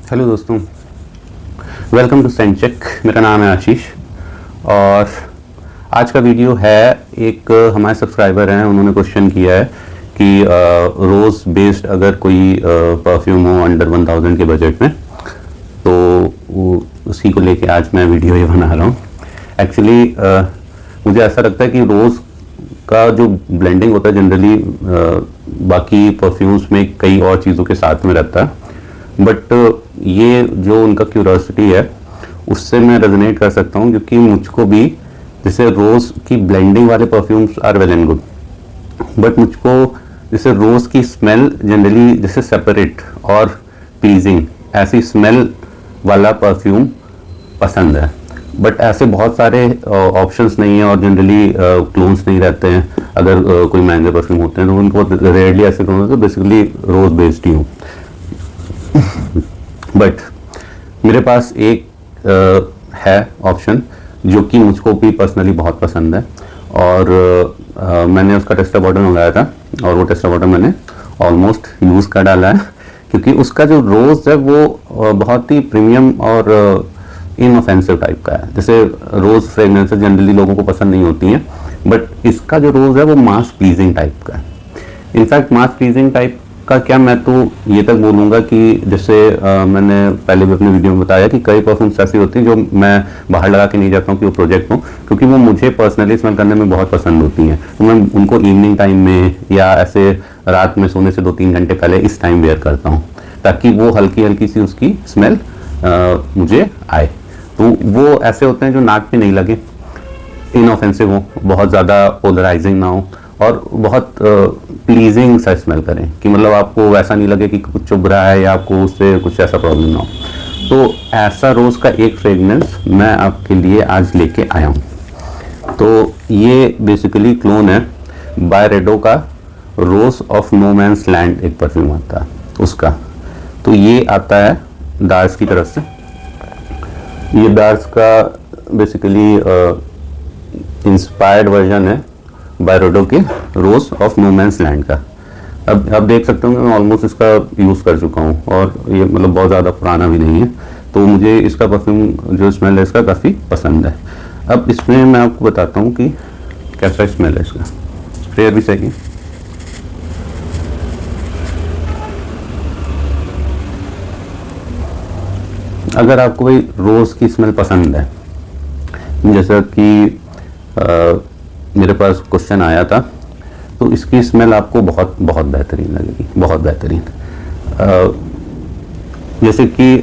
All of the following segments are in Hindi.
हेलो दोस्तों, वेलकम टू सेंट चेक। मेरा नाम है आशीष और आज का वीडियो है एक हमारे सब्सक्राइबर हैं, उन्होंने क्वेश्चन किया है कि रोज़ बेस्ड अगर कोई परफ्यूम हो अंडर 1000 के बजट में, तो उसी को लेके आज मैं वीडियो ये बना रहा हूँ। एक्चुअली मुझे ऐसा लगता है कि रोज़ का जो ब्लेंडिंग होता है जनरली बाकी परफ्यूम्स में कई और चीज़ों के साथ में रहता है, बट ये जो उनका क्यूरियोसिटी है उससे मैं रेजोनेट कर सकता हूँ, क्योंकि मुझको भी जैसे रोज़ की ब्लेंडिंग वाले perfumes are well and good, but मुझको जैसे रोज़ की स्मेल जनरली जैसे सेपरेट और प्लीजिंग ऐसी स्मेल वाला परफ्यूम पसंद है। बट ऐसे बहुत सारे ऑप्शंस नहीं हैं और जनरली क्लोन्स नहीं रहते हैं। अगर कोई महंगे परफ्यूम होते हैं तो उनको रेयरली ऐसे क्लोन होते हैं, बेसिकली रोज़ बेस्ड ही हूँ। बट मेरे पास एक है ऑप्शन जो कि मुझको भी पर्सनली बहुत पसंद है और मैंने उसका टेस्टर बॉटल मंगाया था और वो टेस्टर बॉटल मैंने ऑलमोस्ट यूज़ कर डाला है, क्योंकि उसका जो रोज़ है वो बहुत ही प्रीमियम और इनऑफेंसिव टाइप का है। जैसे रोज़ फ्रेगनेंसेस जनरली लोगों को पसंद नहीं होती हैं, बट इसका जो रोज़ है वो मास प्लीजिंग टाइप का है। इनफैक्ट मास प्लीजिंग टाइप का क्या, मैं तो ये तक बोलूँगा कि जैसे मैंने पहले भी अपने वीडियो में बताया कि कई परफ्यूम्स ऐसी होती हैं जो मैं बाहर लगा के नहीं जाता हूँ कि वो प्रोजेक्ट हो, क्योंकि वो मुझे पर्सनली स्मेल करने में बहुत पसंद होती हैं। तो मैं उनको इवनिंग टाइम में या ऐसे रात में सोने से 2-3 घंटे पहले इस टाइम वेयर करता हूँ, ताकि वो हल्की हल्की सी उसकी स्मेल मुझे आए। तो वो ऐसे होते हैं जो नाक पे नहीं लगे, इनऑफेंसिव हो, बहुत ज़्यादा पोलराइजिंग ना हो और बहुत प्लीजिंग सा स्मेल करें कि मतलब आपको वैसा नहीं लगे कि कुछ चुभ रहा है या आपको उससे कुछ ऐसा प्रॉब्लम ना हो। तो ऐसा रोज़ का एक फ्रेगनेंस मैं आपके लिए आज लेके आया हूँ। तो ये बेसिकली क्लोन है बायरेडो का rose of no man's land, एक परफ्यूम आता है उसका। तो ये आता है डार्स की तरफ से। ये डार्स का बेसिकली इंस्पायर्ड वर्जन है बायरेडो के rose of no man's land का। अब देख सकते हो मैं ऑलमोस्ट इसका यूज़ कर चुका हूँ और ये मतलब बहुत ज़्यादा पुराना भी नहीं है, तो मुझे इसका परफ्यूम जो स्मेल है इसका काफ़ी पसंद है। अब इसमें मैं आपको बताता हूँ कि कैसा स्मेल है इसका। स्प्रेयर भी सही। अगर आपको भाई रोज़ की स्मेल पसंद है, जैसा कि मेरे पास क्वेश्चन आया था, तो इसकी स्मेल आपको बहुत बहुत बेहतरीन लगेगी, बहुत बेहतरीन। जैसे कि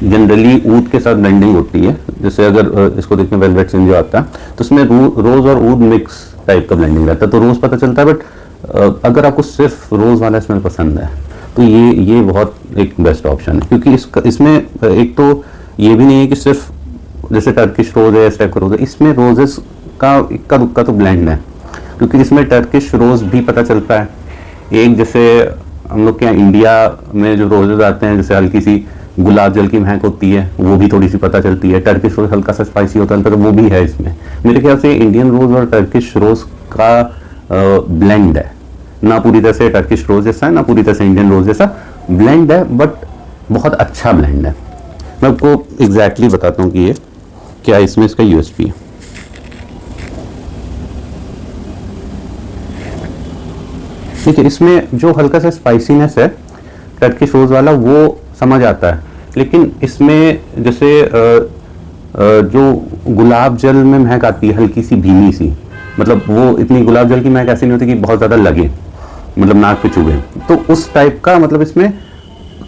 जनरली ऊद के साथ ब्लेंडिंग होती है, जैसे अगर इसको देखें वेलवेट सिन जो आता है तो उसमें रोज़ और ऊद मिक्स टाइप का ब्लेंडिंग रहता है, तो रोज़ पता चलता है। बट अगर आपको सिर्फ रोज़ वाला स्मेल पसंद है तो ये बहुत एक बेस्ट ऑप्शन है, क्योंकि इसमें एक तो ये भी नहीं है कि सिर्फ जैसे टर्किश रोज़ है या स्टेक रोज़ है, इसमें रोजेस का इक्का दुक्का तो ब्लेंड है, क्योंकि इसमें टर्किश रोज़ भी पता चलता है। एक जैसे हम लोग के यहाँ इंडिया में जो रोजेज आते हैं, जैसे हल्की सी गुलाब जल की महक होती है, वो भी थोड़ी सी पता चलती है। टर्किश रोज़ हल्का सा स्पाइसी होता है, तो वो भी है इसमें। मेरे ख्याल से इंडियन रोज़ और टर्किश रोज़ का ब्लेंड है, ना पूरी तरह से टर्किश रोज़ जैसा है ना पूरी तरह से इंडियन रोज़ जैसा, ब्लेंड है, बट बहुत अच्छा ब्लेंड है। मैं आपको एग्जैक्टली बताता हूँ कि ये क्या इसमें इसका यूएसपी है। ठीक है, इसमें जो हल्का सा स्पाइसीनेस है टर्किश रोज़ वाला वो समझ आता है, लेकिन इसमें जैसे जो गुलाब जल में महक आती है हल्की सी भीनी सी, मतलब वो इतनी गुलाब जल की महक ऐसी नहीं होती कि बहुत ज़्यादा लगे, मतलब नाक पे चुभे, तो उस टाइप का मतलब इसमें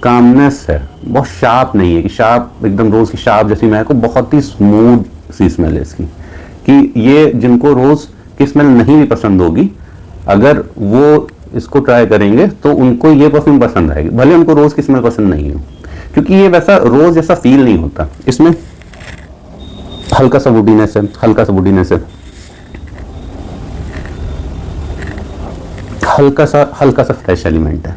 कामनेस है, बहुत शार्प नहीं है कि शार्प एकदम रोज़ की शार्प जैसी महक को, बहुत ही स्मूथ सी स्मेल है इसकी। कि ये जिनको रोज़ की स्मेल नहीं भी पसंद होगी, अगर वो इसको ट्राई करेंगे तो उनको ये परफ्यूम पसंद आएगी, भले उनको रोज़ की स्मेल पसंद नहीं हो, क्योंकि ये वैसा रोज़ जैसा फील नहीं होता। इसमें हल्का सा वुडीनेस है, हल्का सा वुडीनेस है, हल्का सा फ्रेश एलिमेंट है।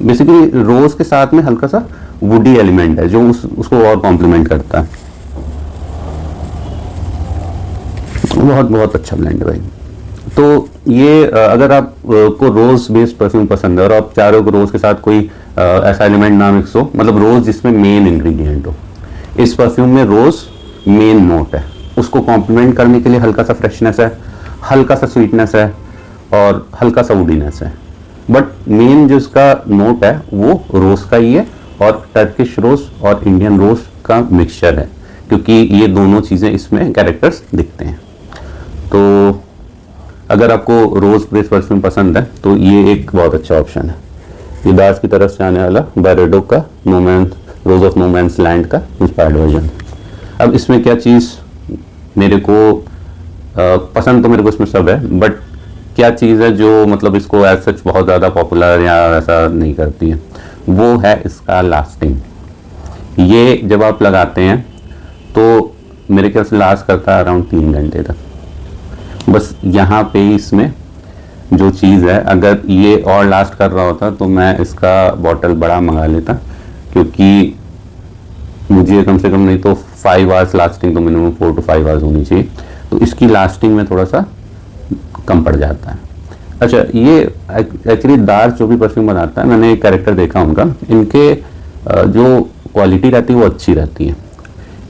बेसिकली रोज़ के साथ में हल्का सा वुडी एलिमेंट है जो उसको और कॉम्प्लीमेंट करता है। बहुत बहुत अच्छा ब्लेंड है भाई। तो ये अगर आप को रोज़ बेस्ड परफ्यूम पसंद है और आप चाह रहे हो कि रोज़ के साथ कोई ऐसा एलिमेंट ना मिक्स हो, मतलब रोज़ जिसमें मेन इंग्रेडिएंट हो। इस परफ्यूम में रोज़ मेन नोट है, उसको कॉम्प्लीमेंट करने के लिए हल्का सा फ्रेशनेस है, हल्का सा स्वीटनेस है और हल्का सा वुडीनेस है, बट मेन जो इसका नोट है वो रोज़ का ही है और टर्किश रोज़ और इंडियन रोज़ का मिक्सचर है, क्योंकि ये दोनों चीज़ें इसमें कैरेक्टर्स दिखते हैं। तो अगर आपको रोज़ बेस्ड परफ्यूम पसंद है तो ये एक बहुत अच्छा ऑप्शन है। ये दास की तरफ से आने वाला बायरेडो का rose of no man's land का इंस्पायर्ड वर्जन। अब इसमें क्या चीज़ मेरे को पसंद, तो मेरे को इसमें सब है, बट क्या चीज़ है जो मतलब इसको एज सच बहुत ज़्यादा पॉपुलर या ऐसा नहीं करती है, वो है इसका लास्टिंग। ये जब आप लगाते हैं तो मेरे ख्याल से लास्ट करता है अराउंड 3 घंटे तक। बस यहाँ पे इसमें जो चीज़ है, अगर ये और लास्ट कर रहा होता तो मैं इसका बॉटल बड़ा मंगा लेता, क्योंकि मुझे कम से कम नहीं तो 5 आवर्स लास्टिंग, तो मिनिमम 4 to 5 आवर्स होनी चाहिए, तो इसकी लास्टिंग में थोड़ा सा कम पड़ जाता है। अच्छा, ये एक्चुअली दार जो भी परफ्यूम बनाता है, मैंने एक कैरेक्टर देखा उनका, इनके जो क्वालिटी रहती है वो अच्छी रहती है।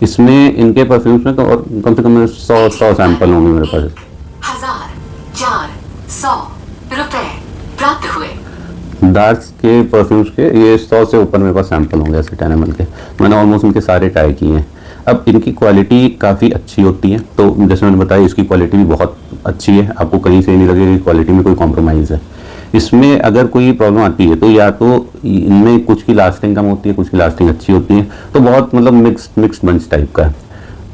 इसमें इनके परफ्यूम्स में तो और कम से कम 100 सैंपल होंगे मेरे पास। 1400 रुपए प्राप्त हुए। दार्स के परफ्यूम्स के ये 100 से ऊपर मेरे पास सैंपल होंगे ऐसे 10 ml के। मैंने ऑलमोस्ट उनके सारे ट्राई किए हैं। अब इनकी क्वालिटी काफ़ी अच्छी होती है, तो जैसे मैंने बताया इसकी क्वालिटी भी बहुत अच्छी है, आपको कहीं से नहीं लगेगा कि क्वालिटी में कोई कॉम्प्रोमाइज़ है। इसमें अगर कोई प्रॉब्लम आती है तो या तो इनमें कुछ की लास्टिंग कम होती है, कुछ की लास्टिंग अच्छी होती है, तो बहुत मतलब मिक्स्ड बंच टाइप का है।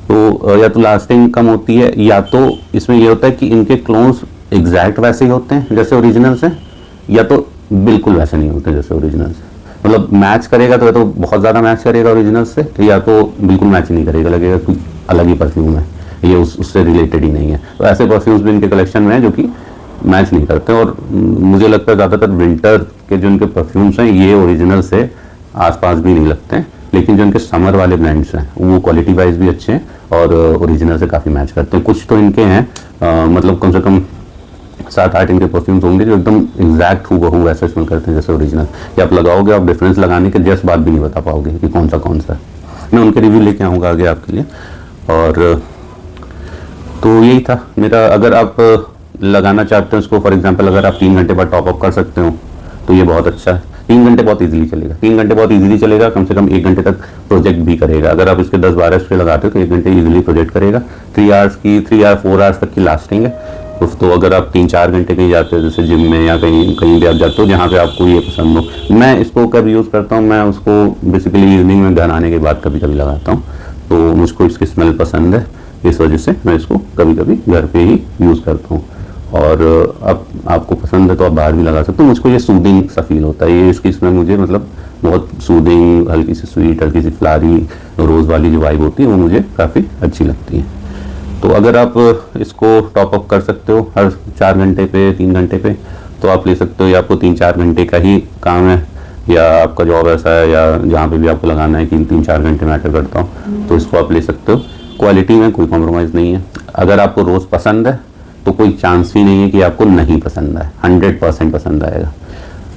तो या तो लास्टिंग कम होती है, या तो इसमें ये होता है कि इनके क्लोन्स एग्जैक्ट वैसे ही होते हैं जैसे ओरिजिनल से, या तो बिल्कुल वैसे नहीं होते जैसे ओरिजिनल से। मतलब मैच करेगा तो या तो बहुत ज़्यादा मैच करेगा ओरिजिनल से, या तो बिल्कुल मैच ही नहीं करेगा, लगेगा कोई अलग ही परफ्यूम है, ये उससे रिलेटेड ही नहीं है। तो ऐसे परफ्यूम्स भी इनके कलेक्शन में हैं जो कि मैच नहीं करते, और मुझे लगता है ज़्यादातर विंटर के जो इनके परफ्यूम्स हैं ये ओरिजिनल से आसपास भी नहीं लगते हैं, लेकिन जो इनके समर वाले ब्रांड्स हैं वो क्वालिटी वाइज भी अच्छे हैं और ओरिजिनल से काफ़ी मैच करते हैं। कुछ तो इनके हैं मतलब कम से कम 7-8 इनके परफ्यूम्स होंगे जो एकदम एग्जैक्ट हूबहू वैसे स्मेल करते हैं जैसे ओरिजिनल, कि आप लगाओगे, आप डिफरेंस लगाने के जस्ट बात भी नहीं बता पाओगे कि कौन सा है। मैं उनके रिव्यू लेके आऊँगा आगे आपके लिए। और तो यही था मेरा। अगर आप लगाना चाहते हैं उसको, फॉर एग्जांपल अगर आप 3 घंटे बाद टॉप अप कर सकते हो तो ये बहुत अच्छा है। 3 घंटे बहुत इजीली चलेगा, 3 घंटे बहुत इजीली चलेगा, कम से कम 1 घंटे तक प्रोजेक्ट भी करेगा। अगर आप इसके 10-12 स्प्रे लगाते हो तो 1 घंटे इजीली प्रोजेक्ट करेगा। 3 या 4 आवर्स तक की लास्टिंग है। तो अगर आप 3-4 घंटे कहीं जाते हो जैसे जिम में या कहीं भी आप जाते हो जहाँ पे आपको ये पसंद हो, मैं इसको कब यूज़ करता हूँ, मैं उसको बेसिकली इवनिंग में घर आने के बाद कभी कभी लगाता हूँ। तो मुझको इसकी स्मेल पसंद है, इस वजह से मैं इसको कभी कभी घर पे ही यूज़ करता हूँ। और अब आपको पसंद है तो आप बाहर भी लगा सकते हो। मुझको ये सूदिंग सा फील होता है, ये इसकी स्मेल मुझे मतलब बहुत सूदिंग, हल्की सी स्वीट, हल्की सी फ्लारी, रोज़ वाली जो वाइब होती है वो मुझे काफ़ी अच्छी लगती है। तो अगर आप इसको टॉप अप कर सकते हो हर 4 घंटे पे, 3 घंटे पे, तो आप ले सकते हो। या आपको 3-4 घंटे का ही काम है, या आपका जॉब ऐसा है, या जहाँ पे भी आपको लगाना है कि 3-4 घंटे मैटर करता हूँ, तो इसको आप ले सकते हो। क्वालिटी में कोई कॉम्प्रोमाइज़ नहीं है। अगर आपको रोज़ पसंद है तो कोई चांस ही नहीं है कि आपको नहीं पसंद है, 100% पसंद आएगा।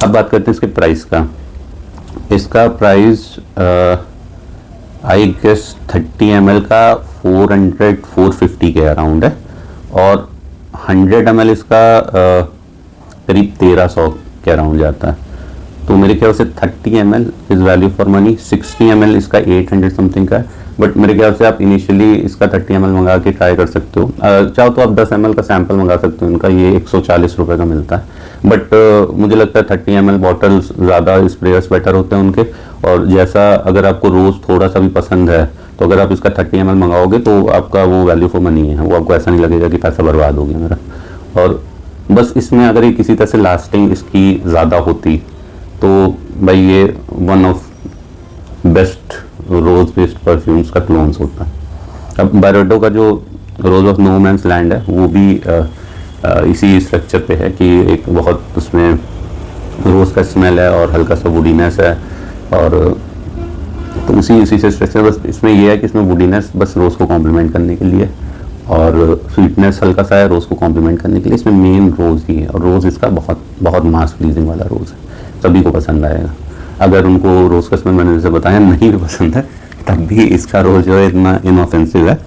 अब बात करते हैं इसके प्राइस का। इसका प्राइस आई गेस 30 ml का 400-450 के अराउंड है, और 100 ml इसका करीब 1300 के अराउंड जाता है। तो मेरे ख्याल से 30 ml is value for money. 60 ml इसका 800 समथिंग का है, बट मेरे ख्याल से आप इनिशियली इसका 30 ml मंगा के ट्राई कर सकते हो। चाहो तो आप 10 ml का सैंपल मंगा सकते हो, इनका ये 140 रुपये का मिलता है। बट मुझे लगता है 30 ml बॉटल्स ज़्यादा स्प्रेयर्स बेटर होते हैं उनके। और जैसा अगर आपको रोज़ थोड़ा सा भी पसंद है तो अगर आप इसका 30 ml मंगाओगे तो आपका वो वैल्यू फॉर मनी है, वो आपको ऐसा नहीं लगेगा कि पैसा बर्बाद हो गया मेरा। और बस इसमें अगर ये किसी तरह से लास्टिंग इसकी ज़्यादा होती तो भाई ये one of best rose based perfumes का क्लोन्स होता है। अब बायरेडो का जो rose of no man's land है वो भी इसी स्ट्रक्चर पे है कि एक बहुत उसमें रोज़ का स्मेल है और हल्का सा वुडीनेस है, और तो उसी से स्ट्रक्चर। बस इसमें ये है कि इसमें वुडीनेस बस रोज़ को कॉम्प्लीमेंट करने के लिए, और स्वीटनेस हल्का सा है रोज़ को कॉम्प्लीमेंट करने के लिए। इसमें मेन रोज़ ही है, और रोज़ इसका बहुत बहुत मास प्लीजिंग वाला रोज़ है, सभी को पसंद आएगा। अगर उनको रोज़ का स्मेल मैंने जैसे बताया नहीं भी पसंद है, तब भी इसका रोज़ जो है इतना इनऑफेंसिव है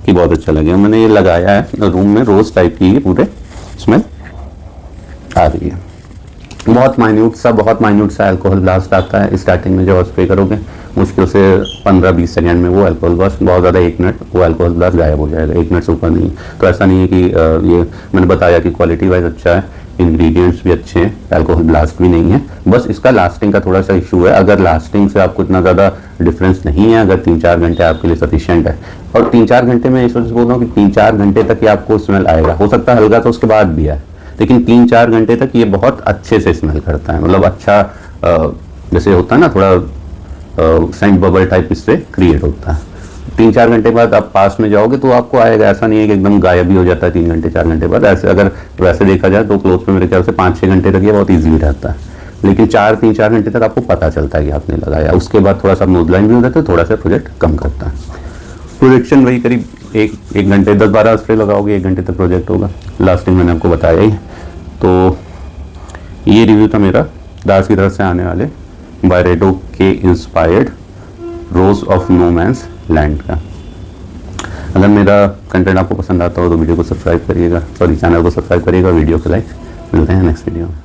कि बहुत अच्छा लगे। मैंने ये लगाया है रूम में, रोज़ टाइप की पूरे स्मेल आ रही है। बहुत माइन्यूट सा अल्कोहल ब्लास्ट आता है स्टार्टिंग में। जब आप स्प्रे करोगे मुश्किल से 15-20 सेकेंड में वो अल्कोहल ब्लास्ट, बहुत ज़्यादा 1 मिनट, वो अल्कोहल ब्लास्ट गायब हो जाएगा। 1 मिनट से ऊपर नहीं। तो ऐसा नहीं है कि ये मैंने बताया कि क्वालिटी वाइज अच्छा है, इंग्रेडिएंट्स भी अच्छे हैं, अल्कोहल ब्लास्ट भी नहीं है। बस इसका लास्टिंग का थोड़ा सा इशू है। अगर लास्टिंग से आपको इतना ज़्यादा डिफरेंस नहीं है, अगर 3-4 घंटे आपके लिए सफिशिएंट है, और 3-4 घंटे में इस वजह से बोल रहा हूँ कि 3-4 घंटे तक ही आपको स्मेल आएगा। हो सकता है हल्का तो उसके बाद भी है, लेकिन 3-4 घंटे तक ये बहुत अच्छे से स्मेल करता है। मतलब अच्छा जैसे होता है ना, थोड़ा सेंट बबल टाइप इससे क्रिएट होता है। 3-4 घंटे बाद आप पास में जाओगे तो आपको आएगा। ऐसा नहीं है कि एकदम गायब ही हो जाता है 3 घंटे 4 घंटे बाद। ऐसे अगर वैसे देखा जाए तो क्लोथ में मेरे ख्याल से 5-6 घंटे तक ये बहुत ईजिली रहता है, लेकिन 3-4 घंटे तक आपको पता चलता है कि आपने लगाया। उसके बाद थोड़ा सा नोज लाइन भी हो जाता है, थोड़ा सा प्रोजेक्ट कम करता है। प्रोजेक्शन वही करीब एक घंटे 10-12 स्प्रे लगाओगे 1 घंटे तक प्रोजेक्ट होगा। लास्टिंग मैंने आपको बताया ही। तो ये रिव्यू था मेरा दास की तरफ से आने वाले बायरेडो के inspired rose of no man's land का। अगर मेरा कंटेंट आपको पसंद आता हो तो वीडियो को सब्सक्राइब करिएगा, चैनल को सब्सक्राइब करिएगा, वीडियो को लाइक। मिलते हैं नेक्स्ट वीडियो में।